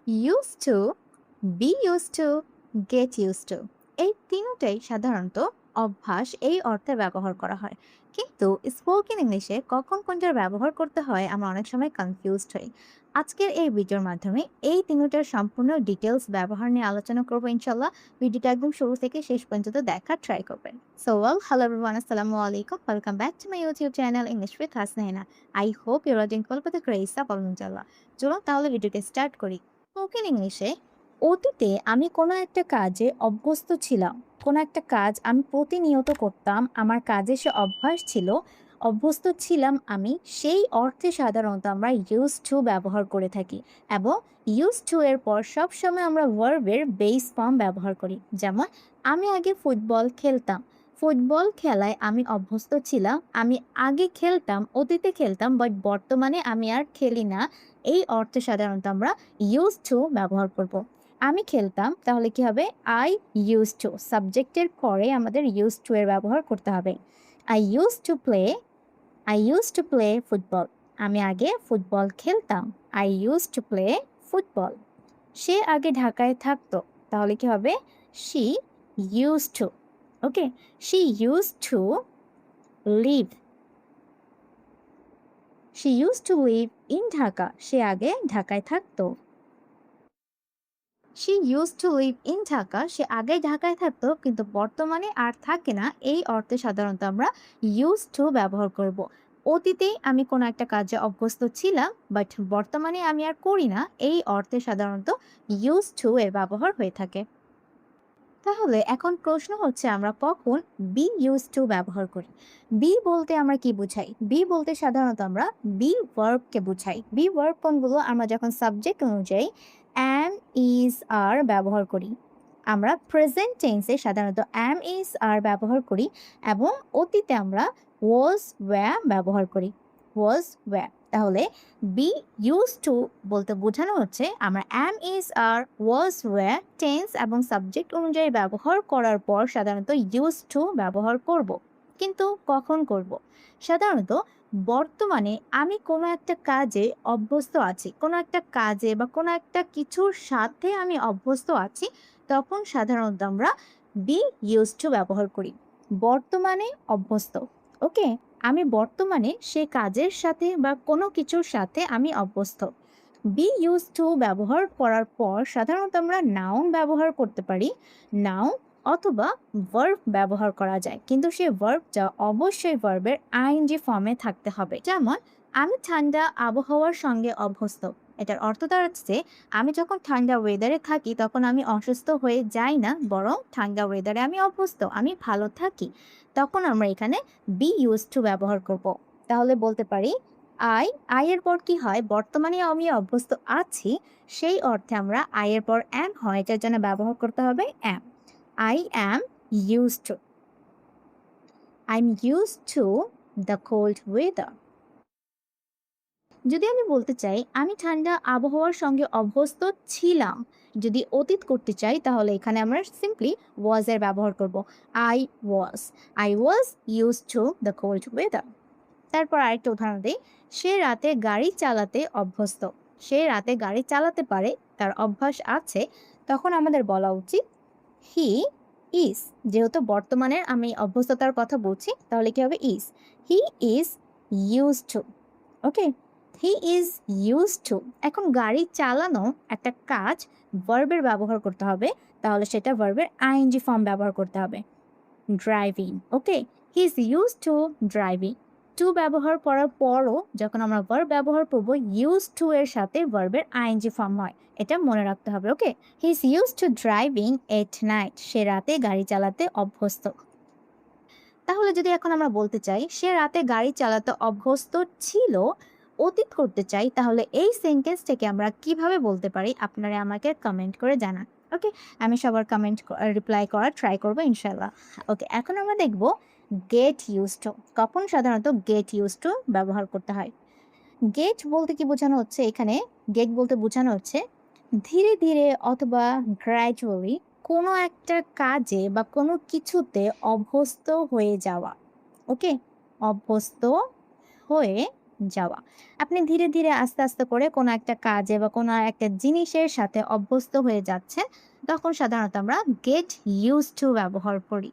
used to, be used to, get used to এই তিনটাই সাধারণত অভ্যাস এই অর্থে ব্যবহার করা হয়। কিন্তু স্পোকেন ইংলিশে কখন কোনটার ব্যবহার করতে হয় আমরা অনেক সময় কনফিউজড হই। আজকের এই ভিডিওর মাধ্যমে এই তিনটার সম্পূর্ণ ডিটেলস ব্যবহার নিয়ে আলোচনা করবো ইনশাল্লাহ। ভিডিওটা একদম শুরু থেকে শেষ পর্যন্ত দেখার ট্রাই করবেন। সো হ্যালো এভরিওয়ান, আসসালামু আলাইকুম, welcome back to my YouTube channel English with Hasnaina. I hope you are doing well with the grace of Allah ইনশাল্লাহ। চলুন তাহলে ভিডিওটা স্টার্ট করি। স্পোকেন ইংলিশে অতীতে আমি কোনো একটা কাজে অভ্যস্ত ছিলাম, কোনো একটা কাজ আমি প্রতিনিয়ত করতাম, আমার কাজে সে অভ্যাস ছিল, অভ্যস্ত ছিলাম আমি, সেই অর্থে সাধারণত আমরা ইউজ টু ব্যবহার করে থাকি। এবং ইউজ টু এর পর সবসময় আমরা ভার্বের বেস ফর্ম ব্যবহার করি। যেমন আমি আগে ফুটবল খেলতাম, ফুটবল খেলায় আমি অভ্যস্ত ছিলাম, আমি আগে খেলতাম, অতীতে খেলতাম, বাট বর্তমানে আমি আর খেলি না। এই অর্থে সাধারণত আমরা ইউজ টু ব্যবহার করব। আমি খেলতাম, তাহলে কি হবে? আই ইউজ টু, সাবজেক্টের পরে আমাদের ইউজ টু এর ব্যবহার করতে হবে। I use to play, I use to play football, আমি আগে ফুটবল খেলতাম। I use to play football. সে আগে ঢাকায় থাকতো, তাহলে কি হবে? She use to, okay, she use to live, she use to live in Dhaka, সে আগে ঢাকায় থাকতো। She use to live in Dhaka, সে আগে ঢাকায় থাকতো কিন্তু বর্তমানে আর থাকে না। এই অর্থে সাধারণত আমরা ইউজ টু ব্যবহার করব। অতীতেই আমি কোনো একটা কাজে অভ্যস্ত ছিলাম, বাট বর্তমানে আমি আর করি না। এই অর্থে সাধারণত ইউজ টু এর ব্যবহার হয়ে থাকে। তাহলে এখন প্রশ্ন হচ্ছে আমরা কখন বি ইউজ টু ব্যবহার করি। বি বলতে আমরা কি বুঝাই? বি বলতে সাধারণত আমরা বি ভার্বকে বুঝাই। বি ভার্ব কোনগুলো? আমরা যখন সাবজেক্ট অনুযায়ী অ্যাম ইজ আর ব্যবহার করি, আমরা প্রেজেন্ট টেন্সে সাধারণত অ্যাম ইজ আর ব্যবহার করি, এবং অতীতে আমরা ওয়াজ ওয়্যা ব্যবহার করি। ওয়াজ ওয়্যা। তাহলে বি ইউজ টু বলতে বোঝানো হচ্ছে আমরা am is are was were tense এবং সাবজেক্ট অনুযায়ী ব্যবহার করার পর সাধারণত ইউজ টু ব্যবহার করব। কিন্তু কখন করব? সাধারণত বর্তমানে আমি কোনো একটা কাজে অভ্যস্ত আছি, কোনো একটা কাজে বা কোনো একটা কিছুর সাথে আমি অভ্যস্ত আছি, তখন সাধারণত আমরা বি ইউজ টু ব্যবহার করি। বর্তমানে অভ্যস্ত, ওকে, আমি বর্তমানে সে কাজের সাথে বা কোনো কিছুর সাথে আমি অভ্যস্ত। বি ইউজ টু ব্যবহার করার পর সাধারণত আমরা নাউন ব্যবহার করতে পারি, নাউন অথবা ভার্ব ব্যবহার করা যায়, কিন্তু সেই ভার্বটা অবশ্যই ভার্বের আইএনজি ফর্মে থাকতে হবে। যেমন আমি ঠান্ডা আবহাওয়ার সঙ্গে অভ্যস্ত, এটার অর্থ দাঁড়াচ্ছে আমি যখন ঠান্ডা ওয়েদারে থাকি তখন আমি অসুস্থ হয়ে যাই না, বরং ঠান্ডা ওয়েদারে আমি অভ্যস্ত, আমি ভালো থাকি। তখন আমরা এখানে বি ইউজ টু ব্যবহার করব। তাহলে বলতে পারি আই এর পর কি হয়? বর্তমানে আমি অভ্যস্ত আছি, সেই অর্থে আমরা আই এর পর অ্যাম হয়, এটার জন্য ব্যবহার করতে হবে am. I am use to, I am use to the cold weather. যদি আমি বলতে চাই আমি ঠান্ডা আবহাওয়ার সঙ্গে অভ্যস্ত ছিলাম, যদি অতীত করতে চাই তাহলে এখানে আমরা সিম্পলি ওয়াজ এর ব্যবহার করব। I was, I was use to the cold weather. তারপর আরেকটা উদাহরণ দিই, সে রাতে গাড়ি চালাতে অভ্যস্ত, সে রাতে গাড়ি চালাতে পারে, তার অভ্যাস আছে, তখন আমাদের বলা উচিত হি ইজ। যেহেতু বর্তমানের আমি অভ্যস্ততার কথা বলছি, তাহলে কি হবে? Is. He is use to, okay, he is use two. এখন গাড়ি চালানো একটা কাজ, ভার্বের ব্যবহার করতে হবে, তাহলে সেটা ভার্বের আইএনজি ফর্ম ব্যবহার করতে হবে, driving, okay, he is use to driving. To ব্যবহার করার পরও যখন আমরা ভার্ব ব্যবহার করবো ইউজ টু এর সাথে ভার্বের আইএনজি ফর্ম হয়, এটা মনে রাখতে হবে, okay. He is use to driving at night, সে রাতে গাড়ি চালাতে অভ্যস্ত। তাহলে যদি এখন আমরা বলতে চাই সে রাতে গাড়ি চালাতে অভ্যস্ত ছিল, অতীত করতে চাই, তাহলে এই সেন্টেন্স থেকে আমরা কিভাবে বলতে পারি আপনারা আমাকে কমেন্ট করে জানান, ওকে। আমি সবার কমেন্ট রিপ্লাই করার ট্রাই করবো ইনশাল্লাহ। ওকে, এখন আমরা দেখব গেট ইউজ টু। কখন সাধারণত গেট ইউজ টু ব্যবহার করতে হয়? গেট বলতে কি বোঝানো হচ্ছে এখানে? গেট বলতে বোঝানো হচ্ছে ধীরে ধীরে অথবা গ্র্যাজুয়ালি কোনো একটা কাজে বা কোনো কিছুতে অভ্যস্ত হয়ে যাওয়া, ওকে, অভ্যস্ত হয়ে যাওয়া। আপনি ধীরে, ধীরে আস্তে, আস্তে করে কোনো একটা কাজে বা কোনো একটা জিনিসের সাথে অভ্যস্ত হয়ে যাচ্ছেন, তখন সাধারণত আমরা get used to ব্যবহার করি।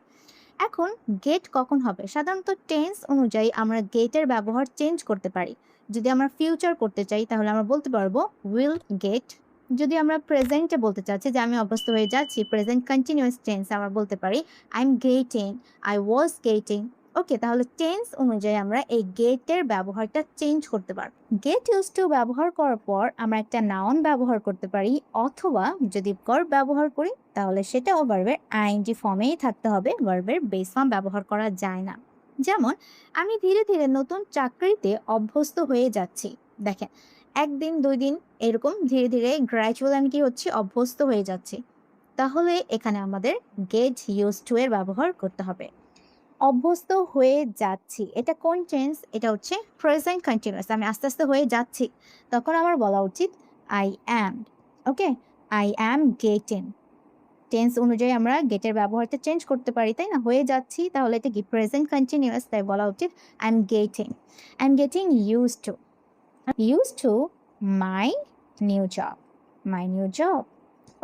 এখন গেট কখন হবে? সাধারণত টেন্স অনুযায়ী আমরা গেটের ব্যবহার চেঞ্জ করতে পারি। যদি আমরা ফিউচার করতে চাই তাহলে আমরা বলতে পারবো উইল গেট। যদি আমরা প্রেজেন্টে বলতে চাচ্ছি যে আমি অভ্যস্ত হয়ে যাচ্ছি, প্রেজেন্ট কন্টিনিউয়াস টেন্স আমরা বলতে পারি I am getting, I was getting. Okay, তাহলে টেন্স অনুযায়ী আমরা এই গেটের ব্যবহারটা চেঞ্জ করতে পারবো। গেট ইউজ টু ব্যবহার করার পর আমরা একটা নাউন ব্যবহার করতে পারি, অথবা যদি ভার্ব ব্যবহার করি তাহলে সেটাও ভার্বের আইএনজি ফর্মেই থাকতে হবে, ভার্বের বেস ফর্ম ব্যবহার করা যায় না। যেমন আমি ধীরে ধীরে নতুন চাকরিতে অভ্যস্ত হয়ে যাচ্ছি। দেখেন, একদিন ২ দিন এরকম ধীরে ধীরে গ্র্যাজুয়াল আমি কি হচ্ছি, অভ্যস্ত হয়ে যাচ্ছি। তাহলে এখানে আমাদের গেট ইউজ টু এর ব্যবহার করতে হবে। অভ্যস্ত হয়ে যাচ্ছি, এটা কোন টেন্স? এটা হচ্ছে প্রেজেন্ট কন্টিনিউয়াস। আমি আস্তে আস্তে হয়ে যাচ্ছি, তখন আমার বলা উচিত I am. Okay, I am getting. Tense অনুযায়ী আমরা গেটের ব্যবহারটা চেঞ্জ করতে পারি, তাই না? হয়ে যাচ্ছি, তাহলে এটা কি প্রেজেন্ট কন্টিনিউয়াস, তাই বলা উচিত I am getting. I am getting used to, used to my new job, my new job.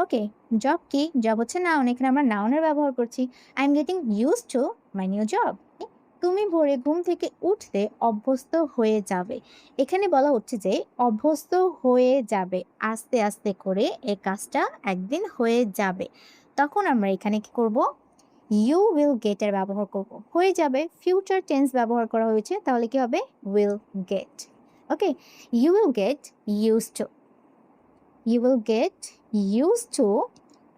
Okay, job কি? জব হচ্ছে নাউন, এখানে আমরা নাউনের ব্যবহার করছি। I am getting used to my new job. তুমি ভোরে ঘুম থেকে উঠতে অভ্যস্ত হয়ে যাবে। এখানে বলা হচ্ছে যে অভ্যস্ত হয়ে যাবে, আস্তে আস্তে করে এই কাজটা একদিন হয়ে যাবে। তখন আমরা এখানে কি করব? ইউ উইল গেট এর ব্যবহার করব। হয়ে যাবে, ফিউচার টেন্স ব্যবহার করা হয়েছে, তাহলে কি হবে? Will get. Okay, you will get used to, you will get used to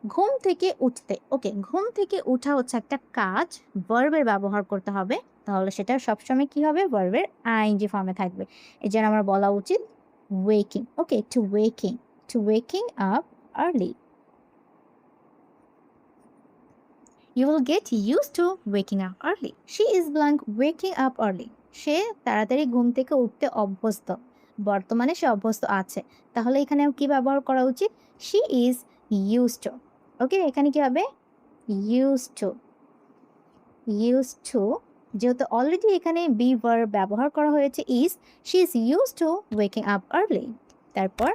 ঘুম থেকে উঠতে। ওকে, ঘুম থেকে উঠা হচ্ছে একটা কাজ, ভার্বের ব্যবহার করতে হবে, তাহলে সেটা সবসময় কি হবে? ভার্বের আইএনজি ফর্মে থাকবে। এই জন্য আমার বলা উচিত waking. Okay, to waking, to waking up early. You will get used to waking up early. She is blank waking up early. সে তাড়াতাড়ি ঘুম থেকে উঠতে অভ্যস্ত। বর্তমানে সে অভ্যস্ত আছে। তাহলে এখানে কি ব্যবহার করা উচিত? She is used to. ওকে, এখানে কি হবে? Used to. Used to, যেহেতু অলরেডি এখানে বি ভার্ব ব্যবহার করা হয়েছে is, she is used to waking up early. তারপর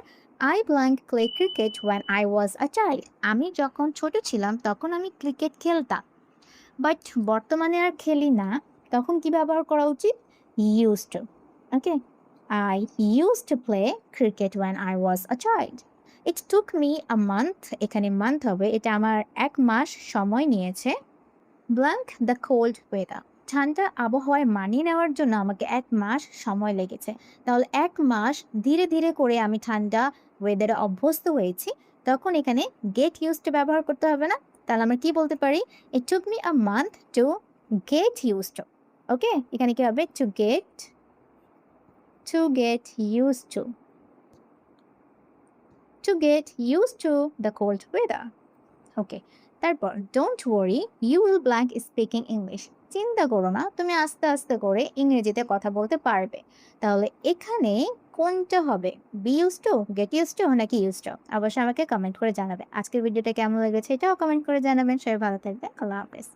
I blank play cricket when I was a child. আমি যখন ছোট ছিলাম তখন আমি ক্রিকেট খেলতাম, বাট বর্তমানে আর খেলি না। তখন কি ব্যবহার করা উচিত? used to. Okay, I used to play cricket when I was a child. It took me a month, এখানে মান্থ হবে, এটা আমার 1 মাস সময় নিয়েছে। ব্ল্যাঙ্ক দ্য কোল্ড ওয়েদার, ঠান্ডা আবহাওয়ায় মানিয়ে নেওয়ার জন্য আমাকে 1 মাস সময় লেগেছে। তাহলে 1 মাস ধীরে ধীরে করে আমি ঠান্ডা ওয়েদারে অভ্যস্ত হয়েছি, তখন এখানে গেট ইউজড টু ব্যবহার করতে হবে না। তাহলে আমরা কি বলতে পারি? It took me a month to get used to. Okay, এখানে কি হবে? To get used to, to get used to the cold weather. Okay, তারপর don't worry you will blank speaking English. চিন্তা করো না, তুমি আস্তে আস্তে করে ইংরেজিতে কথা বলতে পারবে। তাহলে এখানে কোনটা হবে? Be use to, get use to নাকি ইউজ টু? অবশ্যই আমাকে কমেন্ট করে জানাবে। আজকের ভিডিওটা কেমন লেগেছে এটাও কমেন্ট করে জানাবেন। সবাই ভালো থাকবেন। আল্লাহ হাফেজ।